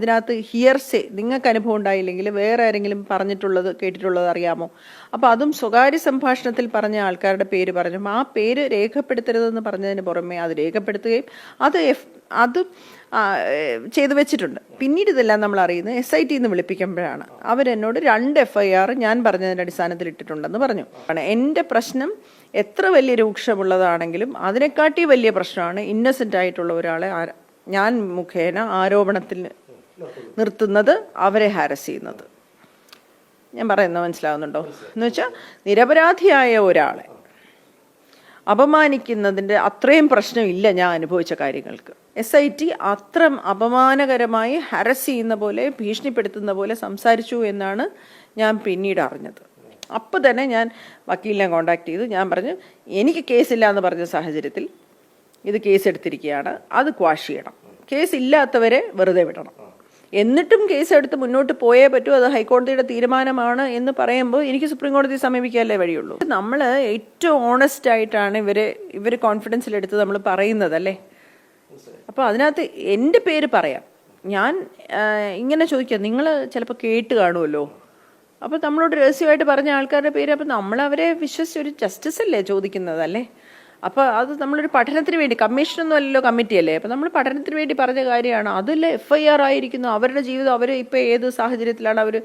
ഇതിനകത്ത് ഹിയർസേ നിങ്ങൾക്ക് അനുഭവം ഉണ്ടായില്ലെങ്കിൽ വേറെ ആരെങ്കിലും പറഞ്ഞിട്ടുള്ളത് കേട്ടിട്ടുള്ളത് അറിയാമോ? അപ്പോൾ അതും സ്വകാര്യ സംഭാഷണത്തിൽ പറഞ്ഞ ആൾക്കാരുടെ പേര് പറഞ്ഞു. ആ പേര് രേഖപ്പെടുത്തരുതെന്ന് പറഞ്ഞതിന് പുറമെ അത് രേഖപ്പെടുത്തുകയും അത് ചെയ്തു വെച്ചിട്ടുണ്ട്. പിന്നീട് ഇതെല്ലാം നമ്മൾ അറിയുന്നത് SIT നിന്ന് വിളിപ്പിക്കുമ്പോഴാണ്. അവരെന്നോട് 2 FIR ഞാൻ പറഞ്ഞതിൻ്റെ അടിസ്ഥാനത്തിൽ ഇട്ടിട്ടുണ്ടെന്ന് പറഞ്ഞു. എൻ്റെ പ്രശ്നം എത്ര വലിയ രൂക്ഷമുള്ളതാണെങ്കിലും അതിനെക്കാട്ടി വലിയ പ്രശ്നമാണ് ഇന്നസെൻ്റ് ആയിട്ടുള്ള ഒരാളെ ഞാൻ മുഖേന ആരോപണത്തിൽ നിർത്തുന്നത്, അവരെ ഹാരസ് ചെയ്യുന്നത്. ഞാൻ പറയുന്നത് മനസ്സിലാവുന്നുണ്ടോ? എന്ന് വെച്ചാൽ നിരപരാധിയായ ഒരാളെ അപമാനിക്കുന്നതിൻ്റെ അത്രയും പ്രശ്നമില്ല ഞാൻ അനുഭവിച്ച കാര്യങ്ങൾക്ക്. SIT അത്ര അപമാനകരമായി ഹാരസ് ചെയ്യുന്ന പോലെ, ഭീഷണിപ്പെടുത്തുന്ന പോലെ സംസാരിച്ചു എന്നാണ് ഞാൻ പിന്നീട് അറിഞ്ഞത്. അപ്പോൾ തന്നെ ഞാൻ വക്കീലിനെ കോണ്ടാക്ട് ചെയ്തു. ഞാൻ പറഞ്ഞു, എനിക്ക് കേസില്ല എന്ന് പറഞ്ഞ സാഹചര്യത്തിൽ ഇത് കേസ് എടുത്തിരിക്കുകയാണ്, അത് ക്വാഷ് ചെയ്യണം, കേസ് ഇല്ലാത്തവരെ വെറുതെ വിടണം. എന്നിട്ടും കേസ് എടുത്ത് മുന്നോട്ട് പോയേ പറ്റൂ, അത് ഹൈക്കോടതിയുടെ തീരുമാനമാണ് എന്ന് പറയുമ്പോൾ എനിക്ക് സുപ്രീം കോടതിയെ സമീപിക്കാനല്ലേ വഴിയുള്ളൂ. നമ്മൾ ഏറ്റവും ഓണസ്റ്റ് ആയിട്ടാണ് ഇവർ കോൺഫിഡൻസിലെടുത്ത് നമ്മൾ പറയുന്നത് അല്ലേ. അപ്പോൾ അതിനകത്ത് എൻ്റെ പേര് പറയാം. ഞാൻ ഇങ്ങനെ ചോദിക്കാം, നിങ്ങൾ ചിലപ്പോൾ കേട്ട് കാണുമല്ലോ, അപ്പോൾ നമ്മളോട് രഹസ്യമായിട്ട് പറഞ്ഞ ആൾക്കാരുടെ പേര്, അപ്പോൾ നമ്മളവരെ വിശ്വസിച്ച് ഒരു ജസ്റ്റിസ് അല്ലേ ചോദിക്കുന്നത് അല്ലേ. അപ്പോൾ അത് നമ്മളൊരു പഠനത്തിന് വേണ്ടി, കമ്മീഷനൊന്നും അല്ലല്ലോ, കമ്മിറ്റി അല്ലേ. അപ്പോൾ നമ്മൾ പഠനത്തിന് വേണ്ടി പറഞ്ഞ കാര്യമാണ്. അതിൽ FIR ആയിരിക്കുന്നു. അവരുടെ ജീവിതം, അവർ ഇപ്പോൾ ഏത് സാഹചര്യത്തിലാണ്, അവർ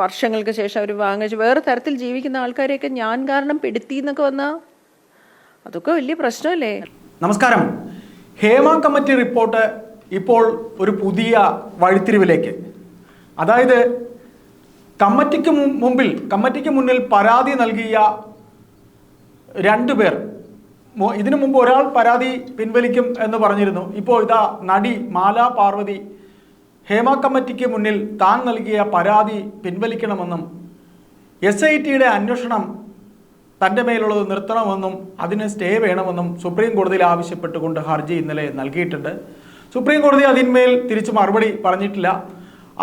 വർഷങ്ങൾക്ക് ശേഷം അവർ വാങ്ങിച്ച് വേറെ തരത്തിൽ ജീവിക്കുന്ന ആൾക്കാരെയൊക്കെ ഞാൻ കാരണം പെടുത്തി എന്നൊക്കെ വന്നാൽ അതൊക്കെ വലിയ പ്രശ്നമല്ലേ. നമസ്കാരം. ഹേമ കമ്മിറ്റി റിപ്പോർട്ട് ഇപ്പോൾ ഒരു പുതിയ വഴിത്തിരിവിലേക്ക്, അതായത് കമ്മിറ്റിക്ക് മുന്നിൽ പരാതി നൽകിയ 2 പേർ, ഇതിനു മുമ്പ് ഒരാൾ പരാതി പിൻവലിക്കും എന്ന് പറഞ്ഞിരുന്നു. ഇപ്പോൾ ഇതാ നടി മാലാ പാർവതി ഹേമ കമ്മിറ്റിക്ക് മുന്നിൽ താൻ നൽകിയ പരാതി പിൻവലിക്കണമെന്നും SITയുടെ അന്വേഷണം തൻ്റെ മേലുള്ളത് നിർത്തണമെന്നും അതിന് സ്റ്റേ വേണമെന്നും സുപ്രീം കോടതിയിൽ ആവശ്യപ്പെട്ടുകൊണ്ട് ഹർജി ഇന്നലെ നൽകിയിട്ടുണ്ട്. സുപ്രീം കോടതി അതിന്മേൽ തിരിച്ചു മറുപടി പറഞ്ഞിട്ടില്ല.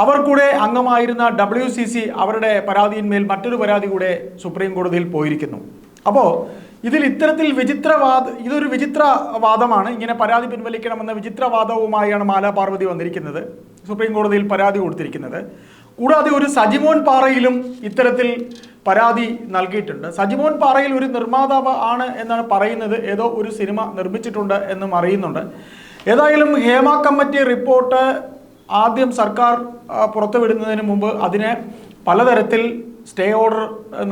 അവർ കൂടെ അംഗമായിരുന്ന WCC അവരുടെ പരാതിയിന്മേൽ മറ്റൊരു പരാതി കൂടെ സുപ്രീം കോടതിയിൽ പോയിരിക്കുന്നു. അപ്പോൾ ഇത്തരത്തിൽ ഇതൊരു വിചിത്രവാദമാണ്. ഇങ്ങനെ പരാതി പിൻവലിക്കണമെന്ന വിചിത്രവാദവുമായാണ് മാലാ പാർവതി വന്നിരിക്കുന്നത്, സുപ്രീം കോടതിയിൽ പരാതി കൊടുത്തിരിക്കുന്നത്. കൂടാതെ ഒരു സജിമോൻ പാറയിലും ഇത്തരത്തിൽ പരാതി നൽകിയിട്ടുണ്ട്. സജിമോൻ പാറയിൽ ഒരു നിർമ്മാതാവ് ആണ് എന്നാണ് പറയുന്നത്, ഏതോ ഒരു സിനിമ നിർമ്മിച്ചിട്ടുണ്ട് എന്നും അറിയുന്നുണ്ട്. ഏതായാലും ഹേമ കമ്മിറ്റി റിപ്പോർട്ട് ആദ്യം സർക്കാർ പുറത്തുവിടുന്നതിന് മുമ്പ് അതിനെ പലതരത്തിൽ സ്റ്റേ ഓർഡർ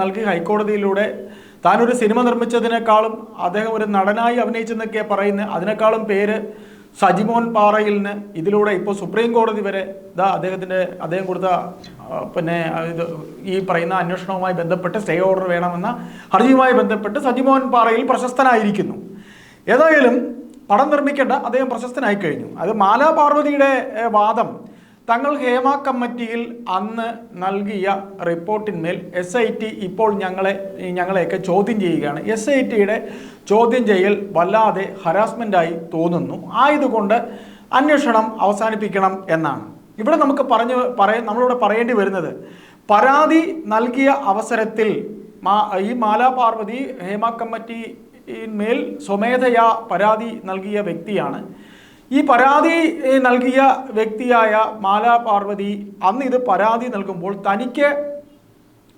നൽകി ഹൈക്കോടതിയിലൂടെ താനൊരു സിനിമ നിർമ്മിച്ചതിനേക്കാളും അദ്ദേഹം ഒരു നടനായി അഭിനയിച്ചെന്നൊക്കെ പറയുന്നത്, അതിനേക്കാളും പേര് സജിമോൻ പാറയിലിന് ഇതിലൂടെ ഇപ്പോൾ സുപ്രീം കോടതി വരെ അദ്ദേഹം കൊടുത്ത ഈ പറയുന്ന അന്വേഷണവുമായി ബന്ധപ്പെട്ട് സ്റ്റേ ഓർഡർ വേണമെന്ന ഹർജിയുമായി ബന്ധപ്പെട്ട് സജിമോൻ പാറയിൽ പ്രശസ്തനായിരിക്കുന്നു. ഏതായാലും പടം നിർമ്മിക്കേണ്ട അദ്ദേഹം പ്രശസ്തനായി കഴിഞ്ഞു. അത് മാലാ പാർവതിയുടെ വാദം, തങ്ങൾ ഹേമ കമ്മിറ്റിയിൽ അന്ന് നൽകിയ റിപ്പോർട്ടിന്മേൽ SIT ഇപ്പോൾ ഞങ്ങളെയൊക്കെ ചോദ്യം ചെയ്യുകയാണ്. SITയുടെ ചോദ്യം ചെയ്യൽ വല്ലാതെ ഹരാസ്മെൻ്റായി തോന്നുന്നു, ആയതുകൊണ്ട് അന്വേഷണം അവസാനിപ്പിക്കണം എന്നാണ്. ഇവിടെ നമുക്ക് നമ്മളിവിടെ പറയേണ്ടി വരുന്നത്, പരാതി നൽകിയ അവസരത്തിൽ ഈ മാലാ പാർവതി ഹേമ കമ്മിറ്റി മേൽ സ്വമേധയാ പരാതി നൽകിയ വ്യക്തിയാണ്. ഈ പരാതി നൽകിയ വ്യക്തിയായ മാലാ പാർവതി അന്ന് ഇത് പരാതി നൽകുമ്പോൾ തനിക്ക്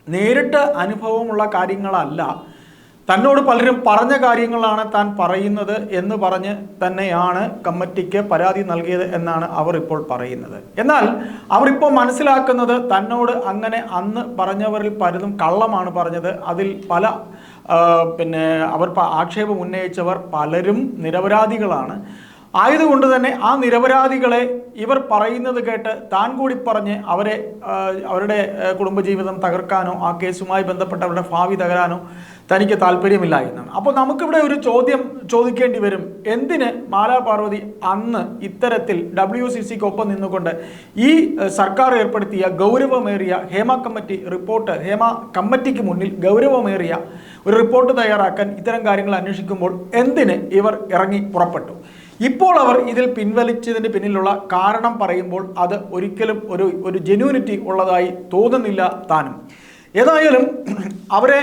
നേരിട്ട് അനുഭവമുള്ള കാര്യങ്ങളല്ല, തന്നോട് പലരും പറഞ്ഞ കാര്യങ്ങളാണ് താൻ പറയുന്നത് എന്ന് പറഞ്ഞ് തന്നെയാണ് കമ്മിറ്റിക്ക് പരാതി നൽകിയത് എന്നാണ് അവർ ഇപ്പോൾ പറയുന്നത്. എന്നാൽ അവരിപ്പോൾ മനസ്സിലാക്കുന്നത്, തന്നോട് അങ്ങനെ അന്ന് പറഞ്ഞവരിൽ പലതും കള്ളമാണ് പറഞ്ഞത്, അതിൽ പല അവർ ആക്ഷേപം ഉന്നയിച്ചവർ പലരും നിരപരാധികളാണ്. ആയതുകൊണ്ട് തന്നെ ആ നിരപരാധികളെ ഇവർ പറയുന്നത് കേട്ട് താൻ കൂടി പറഞ്ഞ് അവരുടെ കുടുംബജീവിതം തകർക്കാനോ ആ കേസുമായി ബന്ധപ്പെട്ട അവരുടെ ഭാവി തകരാനോ തനിക്ക് താല്പര്യമില്ല എന്നാണ്. അപ്പോൾ നമുക്കിവിടെ ഒരു ചോദ്യം ചോദിക്കേണ്ടി വരും, എന്തിന് മാലാ പാർവതി അന്ന് ഇത്തരത്തിൽ WCCക്കൊപ്പം നിന്നുകൊണ്ട് ഈ സർക്കാർ ഏർപ്പെടുത്തിയ ഗൗരവമേറിയ ഹേമ കമ്മിറ്റി റിപ്പോർട്ട്, ഹേമ കമ്മിറ്റിക്ക് മുന്നിൽ ഗൗരവമേറിയ ഒരു റിപ്പോർട്ട് തയ്യാറാക്കാൻ ഇത്തരം കാര്യങ്ങൾ അന്വേഷിക്കുമ്പോൾ എന്തിന് ഇവർ ഇറങ്ങി പുറപ്പെട്ടു? ഇപ്പോൾ അവർ ഇതിൽ പിൻവലിച്ചതിന് പിന്നിലുള്ള കാരണം പറയുമ്പോൾ അത് ഒരിക്കലും ഒരു ജെന്യൂനിറ്റി ഉള്ളതായി തോന്നുന്നില്ല താനും. ഏതായാലും അവരെ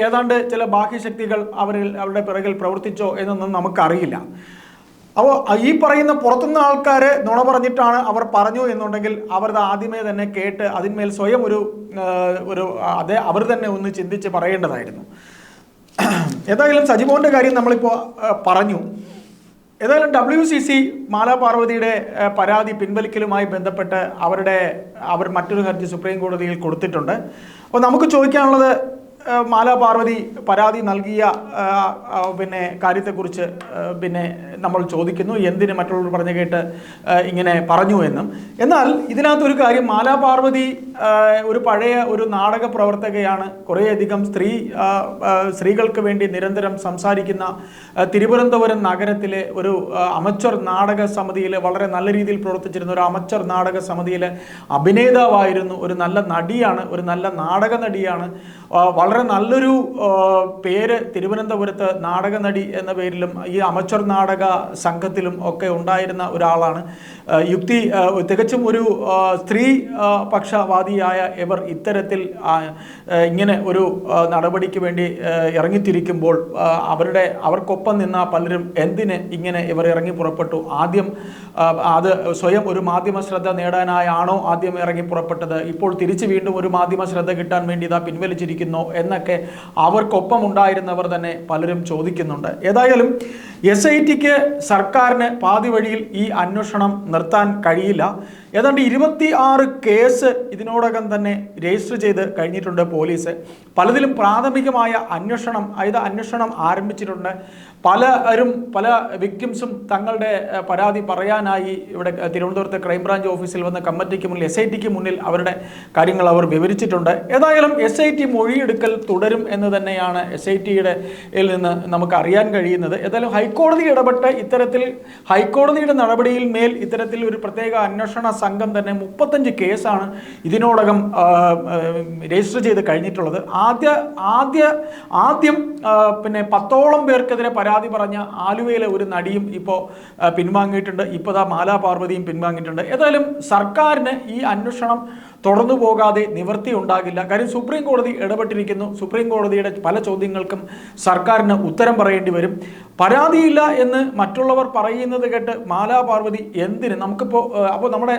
ഏതാണ്ട് ചില ബാഹ്യശക്തികൾ അവരുടെ പിറകിൽ പ്രവർത്തിച്ചോ എന്നൊന്നും നമുക്കറിയില്ല. അപ്പോൾ ഈ പറയുന്ന പുറത്തുനിന്ന് ആൾക്കാർ നുണ പറഞ്ഞിട്ടാണ് അവർ പറഞ്ഞു എന്നുണ്ടെങ്കിൽ അവരത് ആദ്യമേ തന്നെ കേട്ട് അതിന്മേൽ സ്വയം അതേ അവർ തന്നെ ഒന്ന് ചിന്തിച്ച് പറയേണ്ടതായിരുന്നു. ഏതായാലും സജിമോൻ്റെ കാര്യം നമ്മളിപ്പോൾ പറഞ്ഞു. ഏതായാലും WCC മാലാ പാർവതിയുടെ പരാതി പിൻവലിക്കലുമായി ബന്ധപ്പെട്ട് അവർ മറ്റൊരു ഹർജി സുപ്രീം കോടതിയിൽ കൊടുത്തിട്ടുണ്ട്. അപ്പോൾ നമുക്ക് ചോദിക്കാനുള്ളത്, മാലാ പാർവതി പരാതി നൽകിയ കാര്യത്തെക്കുറിച്ച് നമ്മൾ ചോദിക്കുന്നു, എന്തിന് മറ്റുള്ളവർ പറഞ്ഞു കേട്ട് ഇങ്ങനെ പറഞ്ഞു എന്നും. എന്നാൽ ഇതിനകത്തൊരു കാര്യം, മാലാ പാർവതി ഒരു നാടക പ്രവർത്തകയാണ്. കുറേയധികം സ്ത്രീകൾക്ക് വേണ്ടി നിരന്തരം സംസാരിക്കുന്ന തിരുവനന്തപുരം നഗരത്തിലെ ഒരു അമച്വർ നാടക സമിതിയിൽ വളരെ നല്ല രീതിയിൽ പ്രവർത്തിച്ചിരുന്ന ഒരു അമച്വർ നാടക സമിതിയിലെ അഭിനേതാവായിരുന്നു. ഒരു നല്ല നടിയാണ്, ഒരു നല്ല നാടക നടിയാണ്. വളരെ നല്ലൊരു പേര് തിരുവനന്തപുരത്ത് നാടക നടി എന്ന പേരിലും ഈ അമച്വർ നാടക സംഘത്തിലും ഒക്കെ ഉണ്ടായിരുന്ന ഒരാളാണ്. തികച്ചും ഒരു സ്ത്രീ പക്ഷപാതിയായ ഇവർ ഇത്തരത്തിൽ ഇങ്ങനെ ഒരു നടപടിക്ക് വേണ്ടി ഇറങ്ങിത്തിരിക്കുമ്പോൾ അവർക്കൊപ്പം നിന്ന പലരും എന്തിന് ഇങ്ങനെ ഇവർ ഇറങ്ങി പുറപ്പെട്ടു? ആദ്യം അത് സ്വയം ഒരു മാധ്യമ ശ്രദ്ധ നേടാനായാണോ ആദ്യം ഇറങ്ങി പുറപ്പെട്ടത്? ഇപ്പോൾ തിരിച്ച് വീണ്ടും ഒരു മാധ്യമ ശ്രദ്ധ കിട്ടാൻ വേണ്ടി ഇതാ പിൻവലിച്ചിരിക്കുന്നു എന്നൊക്കെ അവർക്കൊപ്പം ഉണ്ടായിരുന്നവർ തന്നെ പലരും ചോദിക്കുന്നുണ്ട്. ഏതായാലും SITക്ക് സർക്കാരിന് പാതി വഴിയിൽ ഈ അന്വേഷണം നിർത്താൻ കഴിയില്ല. ഏതാണ്ട് 26 കേസ് ഇതിനോടകം തന്നെ രജിസ്റ്റർ ചെയ്ത് കഴിഞ്ഞിട്ടുണ്ട് പോലീസ്. പലതിലും പ്രാഥമികമായ അന്വേഷണം ആരംഭിച്ചിട്ടുണ്ട്. പല വിക്ടിംസും തങ്ങളുടെ പരാതി പറയാനായി ഇവിടെ തിരുവനന്തപുരത്തെ ക്രൈംബ്രാഞ്ച് ഓഫീസിൽ വന്ന കമ്മിറ്റിക്ക് മുന്നിൽ SITക്ക് മുന്നിൽ അവരുടെ കാര്യങ്ങൾ അവർ വിവരിച്ചിട്ടുണ്ട്. ഏതായാലും SIT മൊഴിയെടുക്കൽ തുടരും എന്ന് തന്നെയാണ് SITയുടെ നിന്ന് നമുക്ക് അറിയാൻ കഴിയുന്നത്. ഏതായാലും ഹൈക്കോടതി ഇടപെട്ട് ഹൈക്കോടതിയുടെ നടപടിയിൽ മേൽ ഇത്തരത്തിൽ ഒരു പ്രത്യേക അന്വേഷണ സംഘം തന്നെ 35 കേസാണ് ഇതിനോടകം രജിസ്റ്റർ ചെയ്ത് കഴിഞ്ഞിട്ടുള്ളത്. ആദ്യം 10ഓളം പേർക്കെതിരെ പരാതി പറഞ്ഞ ആലുവയിലെ ഒരു നടിയും ഇപ്പോൾ പിൻവാങ്ങിയിട്ടുണ്ട്. ഇപ്പോൾ മാലാ പാർവതിയും പിൻവാങ്ങിയിട്ടുണ്ട്. ഏതായാലും സർക്കാരിന് ഈ അന്വേഷണം തുടർന്നു പോകാതെ നിവൃത്തി ഉണ്ടാകില്ല. കാര്യം സുപ്രീം കോടതി ഇടപെട്ടിരിക്കുന്നു. സുപ്രീം കോടതിയുടെ പല ചോദ്യങ്ങൾക്കും സർക്കാരിന് ഉത്തരം പറയേണ്ടി വരും. പരാതിയില്ല എന്ന് മറ്റുള്ളവർ പറയുന്നത് കേട്ട് മാലാ പാർവതി എന്തിന്? അപ്പോൾ നമ്മുടെ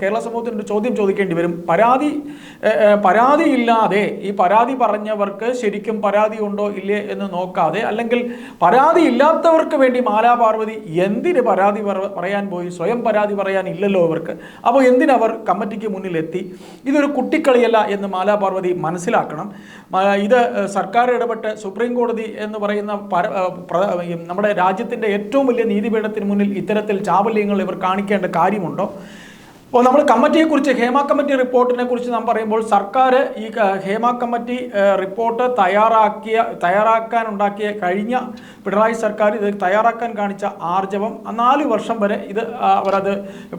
കേരള സമൂഹത്തിന് ഒരു ചോദ്യം ചോദിക്കേണ്ടി വരും. പരാതിയില്ലാതെ ഈ പരാതി പറഞ്ഞവർക്ക് ശരിക്കും പരാതി ഉണ്ടോ ഇല്ലേ എന്ന് നോക്കാതെ, അല്ലെങ്കിൽ പരാതി ഇല്ലാത്തവർക്ക് വേണ്ടി മാലാ പാർവതി എന്തിന് പരാതി പറയാൻ പോയി? സ്വയം പരാതി പറയാൻ ഇല്ലല്ലോ അവർക്ക്. അപ്പോൾ എന്തിനവർ കമ്മിറ്റിക്ക് മുന്നിൽ എത്തി? ഇതൊരു കുട്ടിക്കളിയല്ല എന്ന് മാലാ പാർവതി മനസ്സിലാക്കണം. ഇത് സർക്കാർ ഇടപെട്ട് സുപ്രീം കോടതി എന്ന് പറയുന്ന നമ്മുടെ രാജ്യത്തിൻ്റെ ഏറ്റവും വലിയ നീതിപീഠത്തിന് മുന്നിൽ ഇത്തരത്തിൽ ചാബല്യങ്ങൾ ഇവർ കാണിക്കേണ്ട കാര്യമുണ്ടോ? അപ്പോൾ നമ്മൾ ഹേമ കമ്മിറ്റി റിപ്പോർട്ടിനെ കുറിച്ച് നാം പറയുമ്പോൾ, സർക്കാർ ഈ ഹേമ കമ്മിറ്റി റിപ്പോർട്ട് തയ്യാറാക്കാനുണ്ടാക്കിയ കഴിഞ്ഞ പിണറായി സർക്കാർ ഇത് തയ്യാറാക്കാൻ കാണിച്ച ആർജവം 4 വർഷം വരെ അവരത്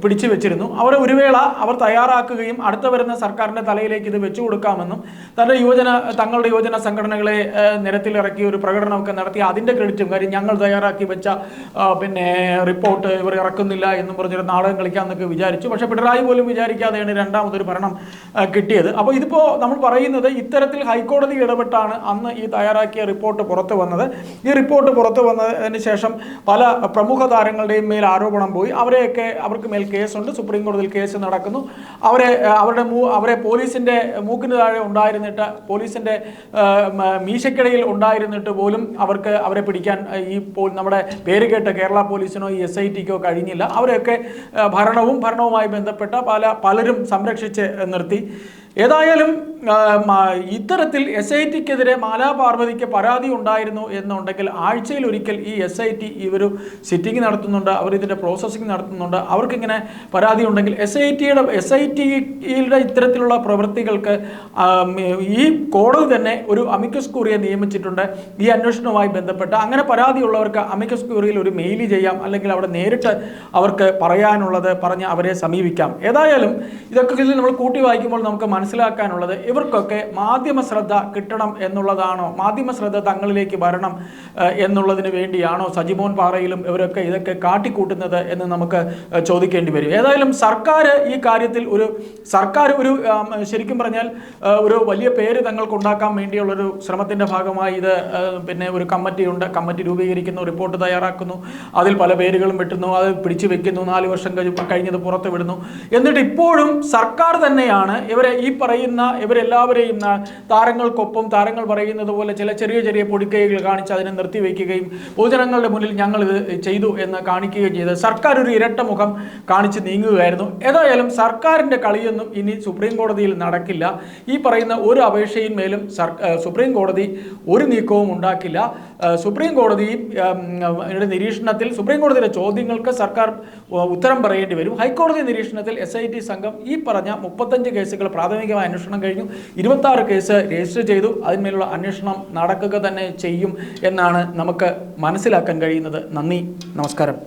പിടിച്ചു വെച്ചിരുന്നു. ഒരു വേള അവർ തയ്യാറാക്കുകയും അടുത്ത വരുന്ന സർക്കാരിൻ്റെ തലയിലേക്ക് ഇത് വെച്ചു കൊടുക്കാമെന്നും തങ്ങളുടെ യുവജന സംഘടനകളെ നിരത്തിലിറക്കി ഒരു പ്രകടനമൊക്കെ നടത്തി അതിൻ്റെ ക്രെഡിറ്റും, കാര്യം ഞങ്ങൾ തയ്യാറാക്കി വെച്ച റിപ്പോർട്ട് ഇവർ ഇറക്കുന്നില്ല എന്നും പറഞ്ഞൊരു നാടകം കളിക്കാമെന്നൊക്കെ വിചാരിച്ചു. പക്ഷേ പിണറായി പോലും വിചാരിക്കാതെയാണ് രണ്ടാമതൊരു ഭരണം കിട്ടിയത്. അപ്പോൾ ഇതിപ്പോൾ നമ്മൾ പറയുന്നത് ഇത്തരത്തിൽ ഹൈക്കോടതി ഇടപെട്ടാണ് അന്ന് ഈ തയ്യാറാക്കിയ റിപ്പോർട്ട് പുറത്തു വന്നത്. ഈ റിപ്പോർട്ട് പുറത്തു വന്നതിന് ശേഷം പല പ്രമുഖ താരങ്ങളുടെയും മേൽ ആരോപണം പോയി. അവർക്ക് മേൽ കേസുണ്ട്, സുപ്രീം കോടതിയിൽ കേസ് നടക്കുന്നു. അവരെ പോലീസിൻ്റെ മൂക്കിന് താഴെ ഉണ്ടായിരുന്നിട്ട്, പോലീസിൻ്റെ മീശക്കിടയിൽ ഉണ്ടായിരുന്നിട്ട് പോലും അവരെ പിടിക്കാൻ നമ്മുടെ പേര് കേട്ട കേരള പോലീസിനോ ഈ SITക്കോ കഴിഞ്ഞില്ല. അവരെയൊക്കെ ഭരണവുമായി ബന്ധപ്പെട്ട പലരും സംരക്ഷിച്ച് നിർത്തി. ഏതായാലും ഇത്തരത്തിൽ SITക്കെതിരെ മാലാ പാർവതിക്ക് പരാതി ഉണ്ടായിരുന്നു എന്നുണ്ടെങ്കിൽ ആഴ്ചയിൽ ഒരിക്കൽ ഈ SIT ഇവർ സിറ്റിംഗ് നടത്തുന്നുണ്ട്, അവർ ഇതിൻ്റെ പ്രോസസ്സിംഗ് നടത്തുന്നുണ്ട്. അവർക്കിങ്ങനെ പരാതി ഉണ്ടെങ്കിൽ SITയുടെ ഇത്തരത്തിലുള്ള പ്രവൃത്തികൾക്ക് ഈ കോടതി തന്നെ ഒരു അമിക്കസ് ക്യൂറിയെ നിയമിച്ചിട്ടുണ്ട് ഈ അന്വേഷണവുമായി ബന്ധപ്പെട്ട്. അങ്ങനെ പരാതിയുള്ളവർക്ക് അമിക്കസ് ക്യൂറിയിൽ ഒരു മെയിൽ ചെയ്യാം, അല്ലെങ്കിൽ അവിടെ നേരിട്ട് അവർക്ക് പറയാനുള്ളത് പറഞ്ഞ് അവരെ സമീപിക്കാം. ഏതായാലും ഇതൊക്കെ നമ്മൾ കൂട്ടി വായിക്കുമ്പോൾ നമുക്ക് മനസ്സിലാക്കാനുള്ളത്, ഇവർക്കൊക്കെ മാധ്യമ ശ്രദ്ധ കിട്ടണം എന്നുള്ളതാണോ, മാധ്യമ ശ്രദ്ധ തങ്ങളിലേക്ക് വരണം എന്നുള്ളതിന് വേണ്ടിയാണോ സജിമോൻ പാറയിലും ഇവരൊക്കെ ഇതൊക്കെ കാട്ടിക്കൂട്ടുന്നത് എന്ന് നമുക്ക് ചോദിക്കേണ്ടി വരും. ഏതായാലും സർക്കാർ ഈ കാര്യത്തിൽ ശരിക്കും പറഞ്ഞാൽ ഒരു വലിയ പേര് തങ്ങൾക്ക് ഉണ്ടാക്കാൻ വേണ്ടിയുള്ളൊരു ശ്രമത്തിൻ്റെ ഭാഗമായി ഇത് പിന്നെ ഒരു കമ്മിറ്റിയുണ്ട്, കമ്മിറ്റി രൂപീകരിക്കുന്നു, റിപ്പോർട്ട് തയ്യാറാക്കുന്നു, അതിൽ പല പേരുകളും വെട്ടുന്നു, അത് പിടിച്ചു വെക്കുന്നു, 4 വർഷം കഴിഞ്ഞത് പുറത്ത് വിടുന്നു. എന്നിട്ട് ഇപ്പോഴും സർക്കാർ തന്നെയാണ് ഇവരെല്ലാവരെയും താരങ്ങൾക്കൊപ്പം താരങ്ങൾ പറയുന്നത് പോലെ ചില ചെറിയ ചെറിയ പൊടിക്കൈകൾ കാണിച്ച് അതിനെ നിർത്തിവെക്കുകയും പൊതുജനങ്ങളുടെ മുന്നിൽ ഞങ്ങൾ ഇത് ചെയ്തു എന്ന് കാണിക്കുകയും ചെയ്ത് സർക്കാർ ഒരു ഇരട്ട മുഖം കാണിച്ച് നീങ്ങുകയായിരുന്നു. ഏതായാലും സർക്കാരിൻ്റെ കളിയൊന്നും ഇനി സുപ്രീം കോടതിയിൽ നടക്കില്ല. ഈ പറയുന്ന ഒരു അപേക്ഷയിന്മേലും സുപ്രീം കോടതി ഒരു നീക്കവും ഉണ്ടാക്കില്ല. സുപ്രീം കോടതിയുടെ നിരീക്ഷണത്തിൽ സുപ്രീം കോടതിയുടെ ചോദ്യങ്ങൾക്ക് സർക്കാർ ഉത്തരം പറയേണ്ടി വരും. ഹൈക്കോടതി നിരീക്ഷണത്തിൽ SIT സംഘം ഈ പറഞ്ഞ 35 കേസുകൾ പ്രാഥമികമായ അന്വേഷണം കഴിഞ്ഞു, 26 കേസ് രജിസ്റ്റർ ചെയ്തു. അതിന്മേലുള്ള അന്വേഷണം നടക്കുക തന്നെ ചെയ്യും എന്നാണ് നമുക്ക് മനസ്സിലാക്കാൻ കഴിയുന്നത്. നന്ദി, നമസ്കാരം.